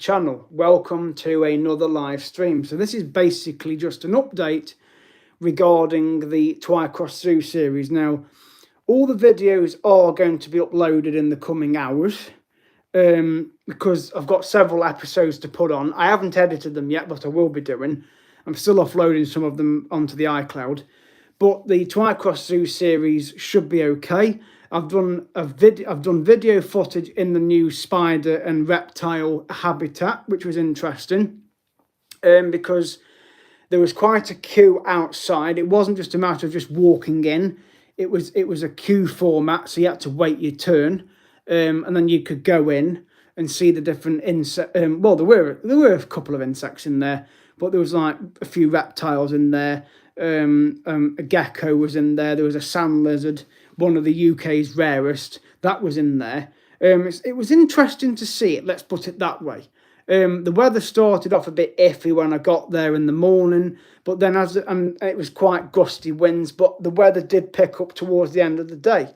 channel. Welcome to another live stream. So this is basically just an update regarding the Twycross Zoo series. Now, all the videos are going to be uploaded in the coming hours because I've got several episodes to put on. I haven't edited them yet, but I will be doing. I'm still offloading some of them onto the iCloud. But the Twycross Zoo series should be okay. I've done video footage in the new spider and reptile habitat, which was interesting, because there was quite a queue outside. It wasn't just a matter of just walking in. It was a queue format, so you had to wait your turn, and then you could go in and see the different insects. Well, there were a couple of insects in there, but there was like a few reptiles in there. A gecko was in there. There was a sand lizard, one of the UK's rarest, that was in there. It was interesting to see it, let's put it that way. The weather started off a bit iffy when I got there in the morning, but then it was quite gusty winds, but the weather did pick up towards the end of the day.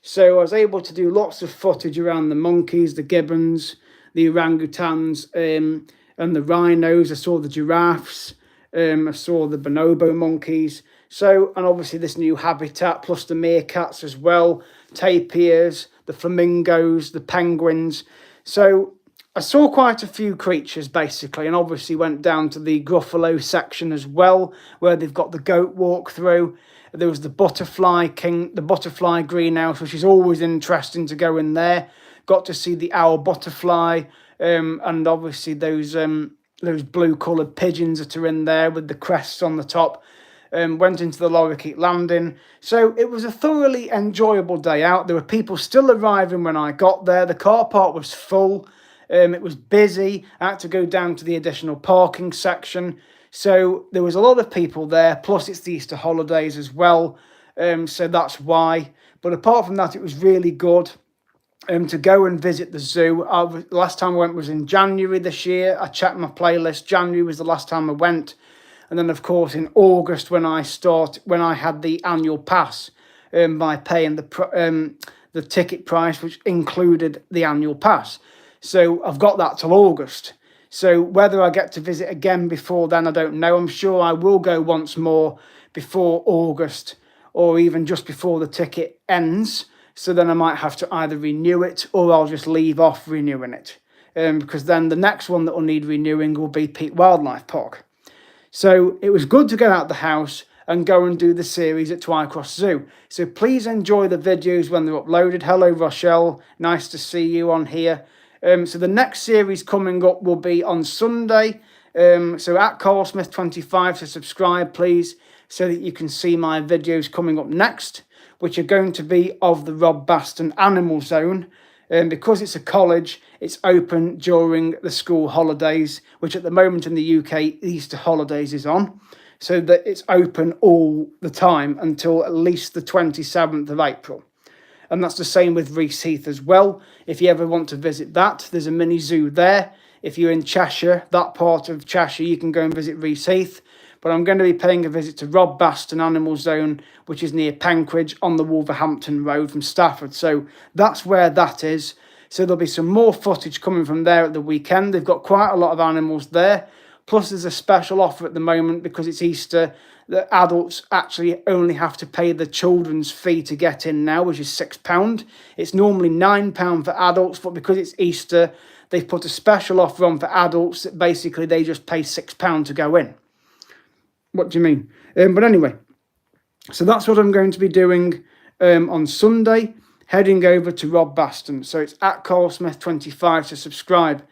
So I was able to do lots of footage around the monkeys, the gibbons, the orangutans, and the rhinos. I saw the giraffes. I saw the bonobo monkeys. So, and obviously this new habitat, plus the meerkats as well, tapirs, the flamingos, the penguins. So I saw quite a few creatures basically, and obviously went down to the Gruffalo section as well, where they've got the goat walk through. There was the butterfly greenhouse, which is always interesting to go in there. Got to see the owl butterfly, and obviously those blue coloured pigeons that are in there with the crests on the top. Went into the lorikeet landing. So it was a thoroughly enjoyable day out. There were people still arriving when I got there. The car park was full. It was busy. I had to go down to the additional parking section. So there was a lot of people there. Plus it's the Easter holidays as well. So that's why. But apart from that, it was really good. To go and visit the zoo. Last time I went was in January this year. I checked my playlist. January was the last time I went. And then, of course, in August, when I had the annual pass, by paying the ticket price, which included the annual pass. So I've got that till August. So whether I get to visit again before then, I don't know. I'm sure I will go once more before August, or even just before the ticket ends. So then I might have to either renew it, or I'll just leave off renewing it. Because then the next one that will need renewing will be Peak Wildlife Park. So it was good to get out the house and go and do the series at Twycross Zoo. So please enjoy the videos when they're uploaded. Hello, Rochelle. Nice to see you on here. So the next series coming up will be on Sunday. So at CarlSmith25, so subscribe, please, so that you can see my videos coming up next, which are going to be of the Rob Baston Animal Zone. Because it's a college, it's open during the school holidays, which at the moment in the UK, Easter holidays is on. So that it's open all the time until at least the 27th of April. And that's the same with Reese Heath as well. If you ever want to visit that, there's a mini zoo there. If you're in Cheshire, that part of Cheshire, you can go and visit Reese Heath. But I'm going to be paying a visit to Rob Baston Animal Zone, which is near Penkridge on the Wolverhampton Road from Stafford. So that's where that is. So there'll be some more footage coming from there at the weekend. They've got quite a lot of animals there. Plus there's a special offer at the moment because it's Easter. The adults actually only have to pay the children's fee to get in now, which is £6. It's normally £9 for adults, but because it's Easter, they've put a special offer on for adults that basically they just pay £6 to go in. What do you mean? But anyway, so that's what I'm going to be doing on Sunday, heading over to Rob Baston. So it's at CarlSmith25 to subscribe.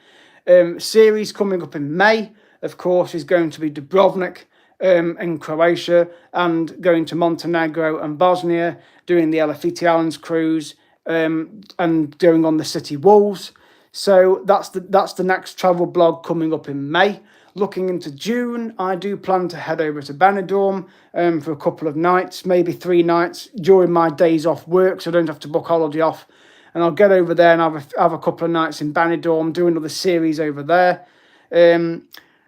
Series coming up in May, of course, is going to be Dubrovnik in Croatia, and going to Montenegro and Bosnia, doing the Elefiti Islands cruise, and going on the city walls. So that's the next travel blog coming up in May. Looking into June, I do plan to head over to Benidorm for a couple of nights, maybe 3 nights during my days off work, so I don't have to book holiday off. And I'll get over there and have a couple of nights in Benidorm, do another series over there.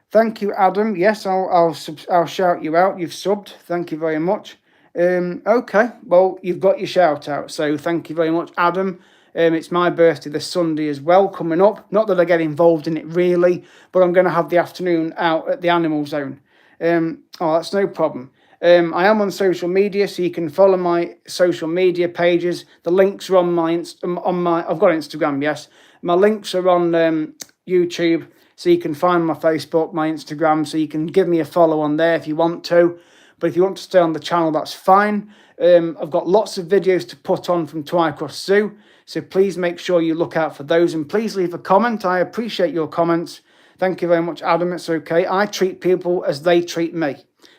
Thank you, Adam. Yes, I'll shout you out. You've subbed. Thank you very much. Okay, well, you've got your shout out, so thank you very much, Adam. It's my birthday this Sunday as well, coming up. Not that I get involved in it really, but I'm going to have the afternoon out at the Animal Zone. That's no problem. I am on social media, so you can follow my social media pages. The links are on my I've got Instagram, yes. My links are on YouTube, so you can find my Facebook, my Instagram, so you can give me a follow on there if you want to. But if you want to stay on the channel, that's fine. I've got lots of videos to put on from Twycross Zoo, so please make sure you look out for those, and please leave a comment. I appreciate your comments. Thank you very much, Adam. It's okay. I treat people as they treat me.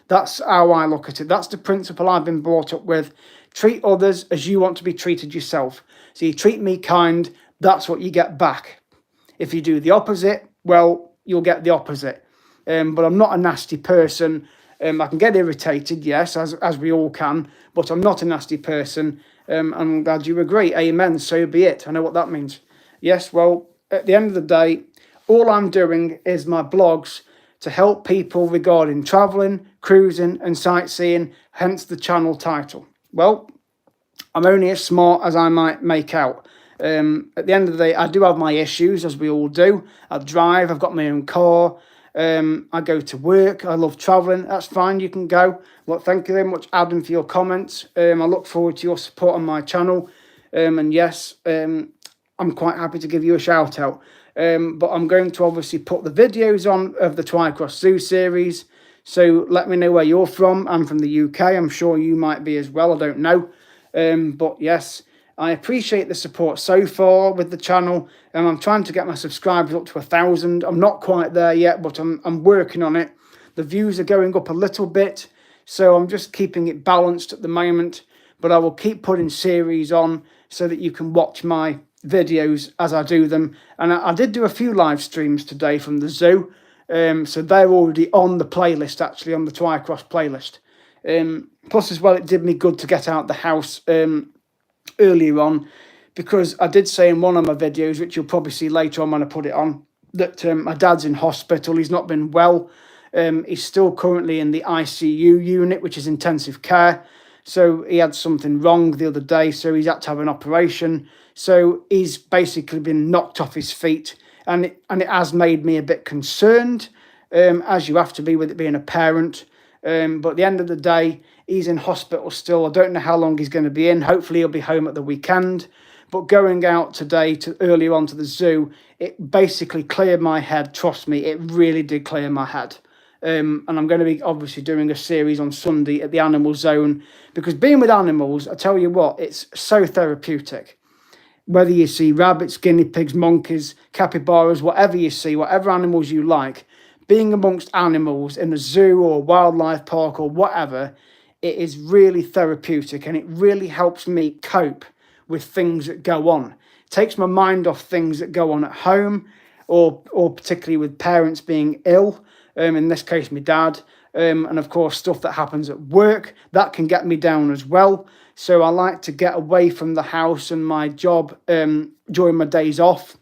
That's how I look at it. That's the principle I've been brought up with. Treat others as you want to be treated yourself. So you treat me kind, that's what you get back. If you do the opposite, well, you'll get the opposite. But I'm not a nasty person. I can get irritated, yes, as we all can, but I'm not a nasty person. I'm glad you agree. Amen. So be it. I know what that means. Yes, well, at the end of the day, all I'm doing is my blogs to help people regarding travelling, cruising and sightseeing, hence the channel title. Well, I'm only as smart as I might make out. At the end of the day, I do have my issues, as we all do. I drive, I've got my own car. I go to work. I love travelling. That's fine. You can go. Well, thank you very much, Adam, for your comments. I look forward to your support on my channel. And yes, I'm quite happy to give you a shout out. But I'm going to obviously put the videos on of the Twycross Zoo series. So let me know where you're from. I'm from the UK. I'm sure you might be as well. I don't know. But yes, I appreciate the support so far with the channel, and I'm trying to get my subscribers up to 1,000. I'm not quite there yet, but I'm working on it. The views are going up a little bit, so I'm just keeping it balanced at the moment, but I will keep putting series on so that you can watch my videos as I do them. And I did do a few live streams today from the zoo, so they're already on the playlist, actually, on the Twycross playlist. Plus as well, it did me good to get out the house earlier on, because I did say in one of my videos, which you'll probably see later on when I put it on, that my dad's in hospital. He's not been well. He's still currently in the ICU unit, which is intensive care. So he had something wrong the other day, so he's had to have an operation. So he's basically been knocked off his feet, and it has made me a bit concerned, as you have to be with it being a parent. But at the end of the day, he's in hospital still. I don't know how long he's going to be in. Hopefully he'll be home at the weekend. But going out today earlier on to the zoo, it basically cleared my head. Trust me, it really did clear my head. And I'm going to be obviously doing a series on Sunday at the Animal Zone, because being with animals, I tell you what, it's so therapeutic. Whether you see rabbits, guinea pigs, monkeys, capybaras, whatever you see, whatever animals you like, being amongst animals in a zoo or a wildlife park or whatever, it is really therapeutic, and it really helps me cope with things that go on. It takes my mind off things that go on at home, or particularly with parents being ill, in this case my dad, and of course stuff that happens at work, that can get me down as well. So I like to get away from the house and my job during my days off,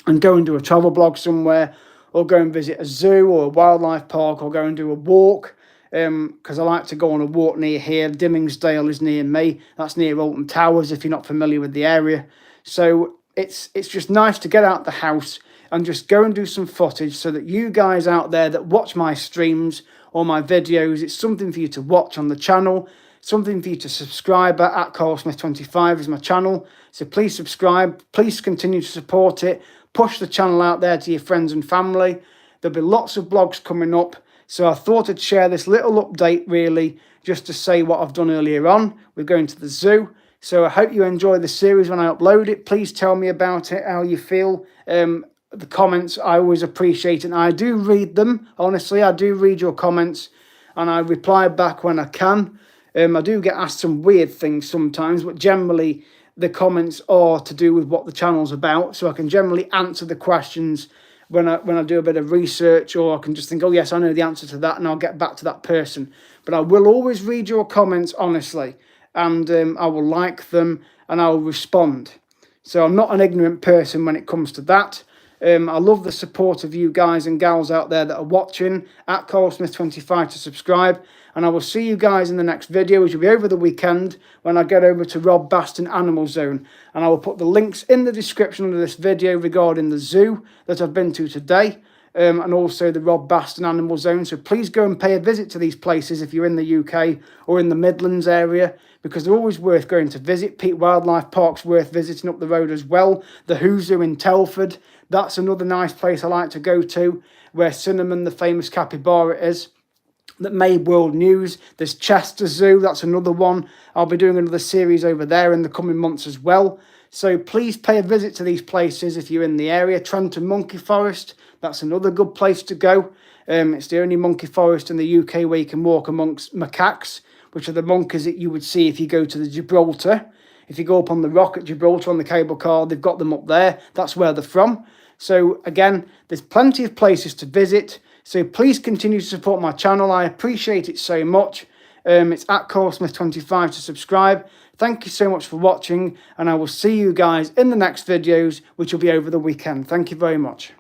and go and do a travel blog somewhere, or go and visit a zoo or a wildlife park, or go and do a walk, because I like to go on a walk near here. Dimmingsdale is near me. That's near Alton Towers, if you're not familiar with the area. So it's just nice to get out the house and just go and do some footage, so that you guys out there that watch my streams or my videos, it's something for you to watch on the channel, something for you to subscribe at CarlSmith25 is my channel. So please subscribe, please continue to support it, push the channel out there to your friends and family. There'll be lots of blogs coming up, so I thought I'd share this little update really, just to say what I've done earlier on. We're going to the zoo, so I hope you enjoy the series when I upload it. Please tell me about it, how you feel. The comments, I always appreciate it, and I do read them. Honestly, I do read your comments, and I reply back when I can. I do get asked some weird things sometimes, but generally the comments are to do with what the channel's about, so I can generally answer the questions when I do a bit of research, or I can just think, oh yes, I know the answer to that, and I'll get back to that person. But I will always read your comments honestly, and I will like them, and I will respond. So I'm not an ignorant person when it comes to that. I love the support of you guys and gals out there that are watching. At CoralSmith25 to subscribe. And I will see you guys in the next video, which will be over the weekend when I get over to Rob Baston Animal Zone. And I will put the links in the description of this video regarding the zoo that I've been to today. And also the Rob Baston Animal Zone. So please go and pay a visit to these places if you're in the UK or in the Midlands area, because they're always worth going to visit. Peak Wildlife Park's worth visiting up the road as well. The Who Zoo in Telford, that's another nice place I like to go to, where Cinnamon, the famous capybara, is. That made world news. There's Chester Zoo, that's another one. I'll be doing another series over there in the coming months as well. So please pay a visit to these places if you're in the area. Trenton Monkey Forest, that's another good place to go. It's the only monkey forest in the UK where you can walk amongst macaques, which are the monkeys that you would see if you go to the Gibraltar. If you go up on the rock at Gibraltar on the cable car, they've got them up there. That's where they're from. So again, there's plenty of places to visit. So please continue to support my channel. I appreciate it so much. It's at CoralSmith25 to subscribe. Thank you so much for watching, and I will see you guys in the next videos, which will be over the weekend. Thank you very much.